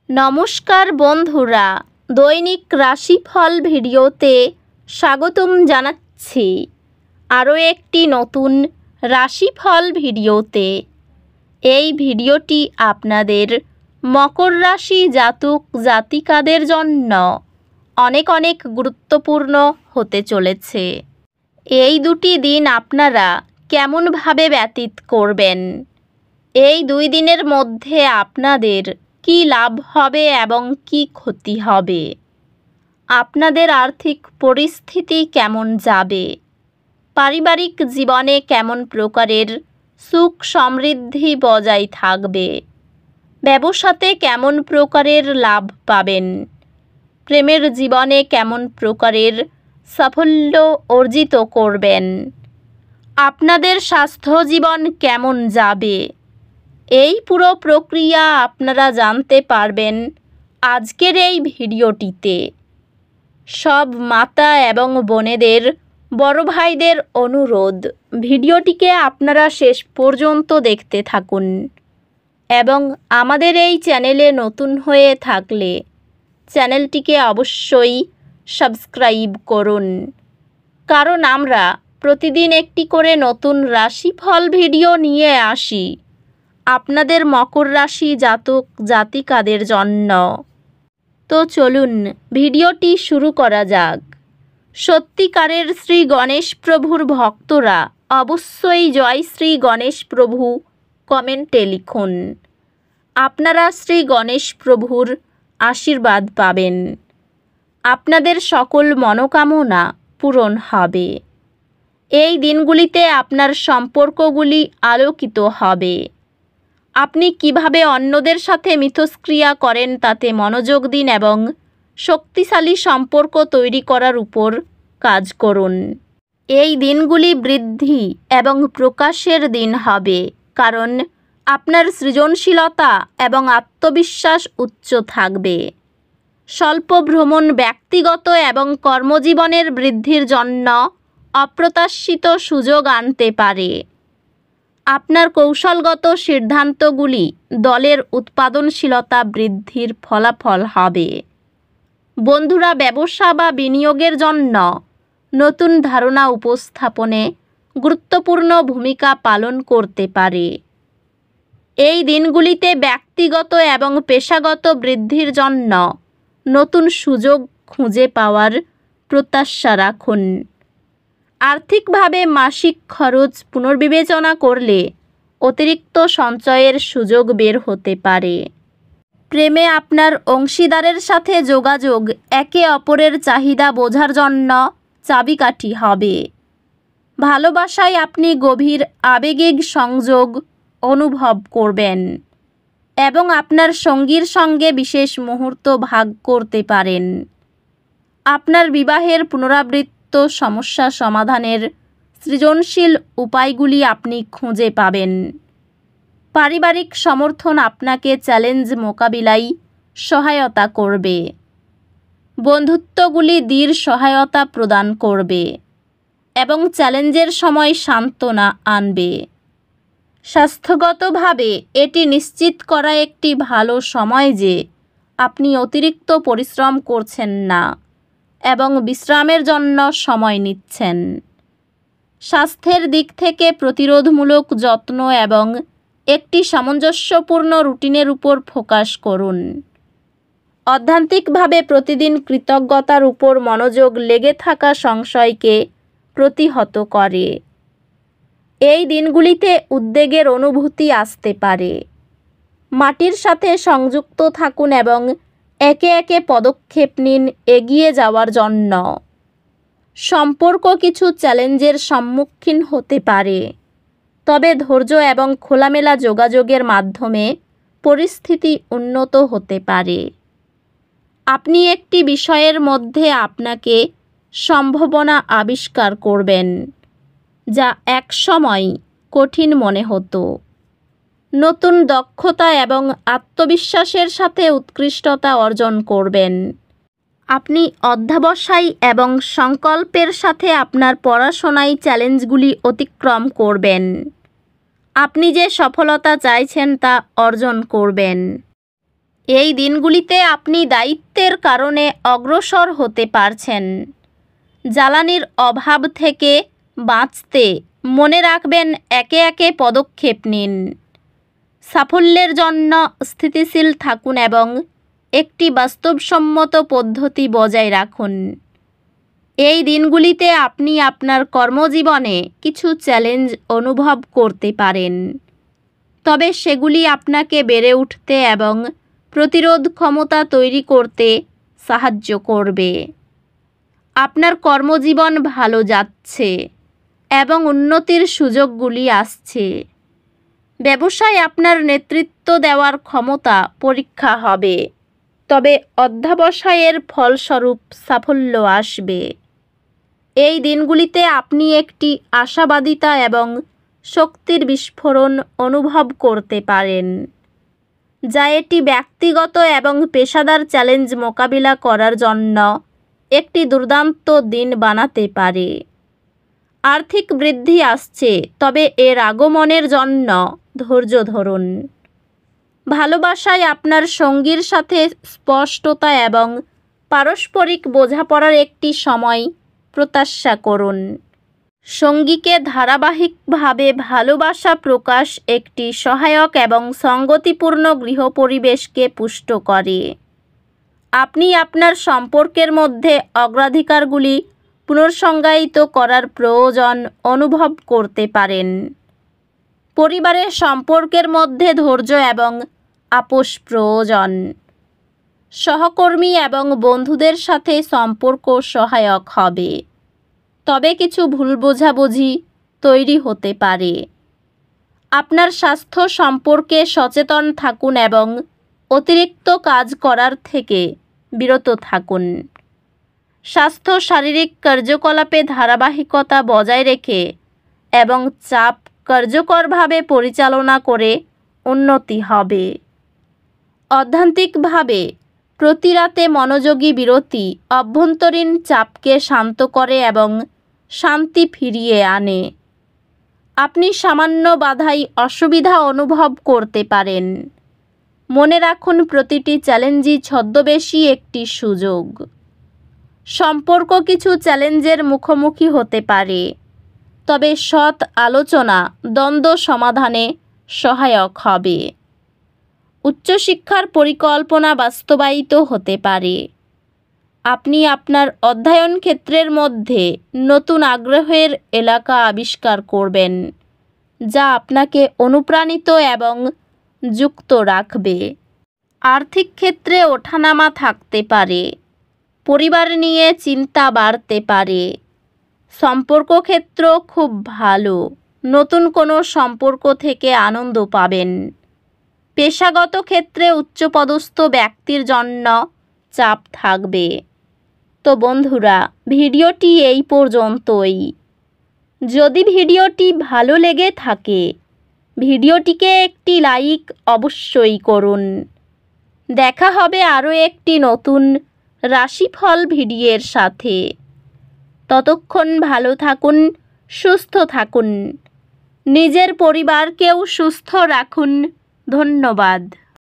নমস্কার বন্ধুরা, দৈনিক রাশিফল ভিডিওতে স্বাগতম জানাচ্ছি আরও একটি নতুন রাশিফল ভিডিওতে। এই ভিডিওটি আপনাদের মকর রাশি জাতক জাতিকাদের জন্য অনেক অনেক গুরুত্বপূর্ণ হতে চলেছে। এই দুটি দিন আপনারা কেমনভাবে ব্যতীত করবেন, এই 2 দিনের মধ্যে আপনাদের কি লাভ হবে এবং কি ক্ষতি হবে, আপনাদের আর্থিক পরিস্থিতি কেমন যাবে, পারিবারিক জীবনে কেমন প্রকারের সুখ সমৃদ্ধি বজায় থাকবে, ব্যবসাতে কেমন প্রকারের লাভ পাবেন, প্রেমের জীবনে কেমন প্রকারের সাফল্য অর্জিত করবেন, আপনাদের স্বাস্থ্য জীবন কেমন যাবে, এই পুরো প্রক্রিয়া আপনারা জানতে পারবেন আজকের এই ভিডিওটিতে। সব মাতা এবং বোনেদের, বড় ভাইদের অনুরোধ, ভিডিওটিকে আপনারা শেষ পর্যন্ত দেখতে থাকুন এবং আমাদের এই চ্যানেলে নতুন হয়ে থাকলে চ্যানেলটিকে অবশ্যই সাবস্ক্রাইব করুন, কারণ আমরা প্রতিদিন একটি করে নতুন রাশিফল ভিডিও নিয়ে আসি আপনাদের মকর রাশি জাতক জাতিকাদের জন্য। তো চলুন ভিডিওটি শুরু করা যাক। সত্যিকারের শ্রী গণেশ প্রভুর ভক্তরা অবশ্যই জয় শ্রী গণেশ প্রভু কমেন্টে লিখুন। আপনারা শ্রী গণেশ প্রভুর আশীর্বাদ পাবেন, আপনাদের সকল মনোকামনা পূরণ হবে। এই দিনগুলিতে আপনার সম্পর্কগুলি আলোকিত হবে। আপনি কিভাবে অন্যদের সাথে মিথস্ক্রিয়া করেন তাতে মনোযোগ দিন এবং শক্তিশালী সম্পর্ক তৈরি করার উপর কাজ করুন। এই দিনগুলি বৃদ্ধি এবং প্রকাশের দিন হবে, কারণ আপনার সৃজনশীলতা এবং আত্মবিশ্বাস উচ্চ থাকবে। স্বল্প ভ্রমণ ব্যক্তিগত এবং কর্মজীবনের বৃদ্ধির জন্য অপ্রত্যাশিত সুযোগ আনতে পারে। আপনার কৌশলগত সিদ্ধান্তগুলি দলের উৎপাদনশীলতা বৃদ্ধির ফলাফল হবে। বন্ধুরা ব্যবসা বা বিনিয়োগের জন্য নতুন ধারণা উপস্থাপনে গুরুত্বপূর্ণ ভূমিকা পালন করতে পারে। এই দিনগুলিতে ব্যক্তিগত এবং পেশাগত বৃদ্ধির জন্য নতুন সুযোগ খুঁজে পাওয়ার প্রত্যাশা রাখুন। আর্থিকভাবে মাসিক খরচ পুনর্বিবেচনা করলে অতিরিক্ত সঞ্চয়ের সুযোগ বের হতে পারে। প্রেমে আপনার অংশীদারের সাথে যোগাযোগ একে অপরের চাহিদা বোঝার জন্য চাবিকাঠি হবে। ভালোবাসায় আপনি গভীর আবেগিক সংযোগ অনুভব করবেন এবং আপনার সঙ্গীর সঙ্গে বিশেষ মুহূর্ত ভাগ করতে পারেন। আপনার বিবাহের পুনরাবৃত্ত সমস্যা সমাধানের সৃজনশীল উপায়গুলি আপনি খুঁজে পাবেন। পারিবারিক সমর্থন আপনাকে চ্যালেঞ্জ মোকাবিলায় সহায়তা করবে। বন্ধুত্বগুলি দৃঢ় সহায়তা প্রদান করবে এবং চ্যালেঞ্জের সময় সান্ত্বনা আনবে। স্বাস্থ্যগতভাবে এটি নিশ্চিত করা একটি ভালো সময় যে আপনি অতিরিক্ত পরিশ্রম করছেন না এবং বিশ্রামের জন্য সময় নিচ্ছেন। স্বাস্থ্যের দিক থেকে প্রতিরোধমূলক যত্ন এবং একটি সামঞ্জস্যপূর্ণ রুটিনের উপর ফোকাস করুন। অধ্যাত্মিকভাবে প্রতিদিন কৃতজ্ঞতার উপর মনোযোগ লেগে থাকা সংশয়কে প্রতিহত করে। এই দিনগুলিতে উদ্বেগের অনুভূতি আসতে পারে। মাটির সাথে সংযুক্ত থাকুন এবং একে একে পদক্ষেপ নিন এগিয়ে যাওয়ার জন্য। সম্পর্ক কিছু চ্যালেঞ্জের সম্মুখীন হতে পারে, তবে ধৈর্য এবং খোলামেলা যোগাযোগের মাধ্যমে পরিস্থিতি উন্নত হতে পারে। আপনি একটি বিষয়ের মধ্যে আপনাকে সম্ভাবনা আবিষ্কার করবেন যা একসময় কঠিন মনে হতো। নতুন দক্ষতা এবং আত্মবিশ্বাসের সাথে উৎকৃষ্টতা অর্জন করবেন। আপনি অধ্যবসায় এবং সংকল্পের সাথে আপনার পড়াশোনায় চ্যালেঞ্জগুলি অতিক্রম করবেন। আপনি যে সফলতা চাইছেন তা অর্জন করবেন। এই দিনগুলিতে আপনি দায়িত্বের কারণে অগ্রসর হতে পারছেন। জ্বালানির অভাব থেকে বাঁচতে মনে রাখবেন, একে একে পদক্ষেপ নিন। সাফল্যের জন্য স্থিতিশীল থাকুন এবং একটি বাস্তবসম্মত পদ্ধতি বজায় রাখুন। এই দিনগুলিতে আপনি আপনার কর্মজীবনে কিছু চ্যালেঞ্জ অনুভব করতে পারেন, তবে সেগুলি আপনাকে বেড়ে উঠতে এবং প্রতিরোধ ক্ষমতা তৈরি করতে সাহায্য করবে। আপনার কর্মজীবন ভালো যাচ্ছে এবং উন্নতির সুযোগগুলি আসছে। ব্যবসায় আপনার নেতৃত্ব দেওয়ার ক্ষমতা পরীক্ষা হবে, তবে অধ্যবসায়ের ফলস্বরূপ সাফল্য আসবে। এই দিনগুলিতে আপনি একটি আশাবাদিতা এবং শক্তির বিস্ফোরণ অনুভব করতে পারেন, যা এটি ব্যক্তিগত এবং পেশাদার চ্যালেঞ্জ মোকাবিলা করার জন্য একটি দুর্দান্ত দিন বানাতে পারে। আর্থিক বৃদ্ধি আসছে, তবে এর আগমনের জন্য ধৈর্য ধরুন। ভালোবাসায় আপনার সঙ্গীর সাথে স্পষ্টতা এবং পারস্পরিক বোঝাপড়ার একটি সময় প্রত্যাশা করুন। সঙ্গীকে ধারাবাহিকভাবে ভালোবাসা প্রকাশ একটি সহায়ক এবং সঙ্গতিপূর্ণ গৃহ পরিবেশকে পুষ্ট করে। আপনি আপনার সম্পর্কের মধ্যে অগ্রাধিকারগুলি পুনর্সংজ্ঞায়িত করার প্রয়োজন অনুভব করতে পারেন। পরিবারের সম্পর্কের মধ্যে ধৈর্য এবং আপোষ প্রয়োজন। সহকর্মী এবং বন্ধুদের সাথে সম্পর্ক সহায়ক হবে, তবে কিছু ভুল বোঝাবুঝি তৈরি হতে পারে। আপনার স্বাস্থ্য সম্পর্কে সচেতন থাকুন এবং অতিরিক্ত কাজ করার থেকে বিরত থাকুন। স্বাস্থ্য শারীরিক কার্যকলাপে ধারাবাহিকতা বজায় রেখে এবং চাপ কার্যকরভাবে পরিচালনা করে উন্নতি হবে। অধ্যাত্মিকভাবে প্রতি রাতে মনোযোগী বিরতি অভ্যন্তরীণ চাপকে শান্ত করে এবং শান্তি ফিরিয়ে আনে। আপনি সামান্য বাধাই অসুবিধা অনুভব করতে পারেন। মনে রাখুন, প্রতিটি চ্যালেঞ্জই ছদ্মবেশী একটি সুযোগ। সম্পর্ক কিছু চ্যালেঞ্জের মুখোমুখি হতে পারে, তবে সৎ আলোচনা দ্বন্দ্ব সমাধানে সহায়ক হবে। উচ্চশিক্ষার পরিকল্পনা বাস্তবায়িত হতে পারে। আপনি আপনার অধ্যয়ন ক্ষেত্রের মধ্যে নতুন আগ্রহের এলাকা আবিষ্কার করবেন, যা আপনাকে অনুপ্রাণিত এবং যুক্ত রাখবে। আর্থিক ক্ষেত্রে ওঠানামা থাকতে পারে। পরিবার নিয়ে চিন্তা বাড়তে পারে। সম্পর্ক ক্ষেত্র খুব ভালো। নতুন কোনো সম্পর্ক থেকে আনন্দ পাবেন। পেশাগত ক্ষেত্রে উচ্চপদস্থ ব্যক্তির জন্য চাপ থাকবে। তো বন্ধুরা, ভিডিওটি এই পর্যন্তই। যদি ভিডিওটি ভালো লেগে থাকে, ভিডিওটিকে একটি লাইক অবশ্যই করুন। দেখা হবে আরও একটি নতুন রাশিফল ভিডিওর সাথে। ততক্ষণ ভালো থাকুন, সুস্থ থাকুন, নিজের পরিবারকেও সুস্থ রাখুন। ধন্যবাদ।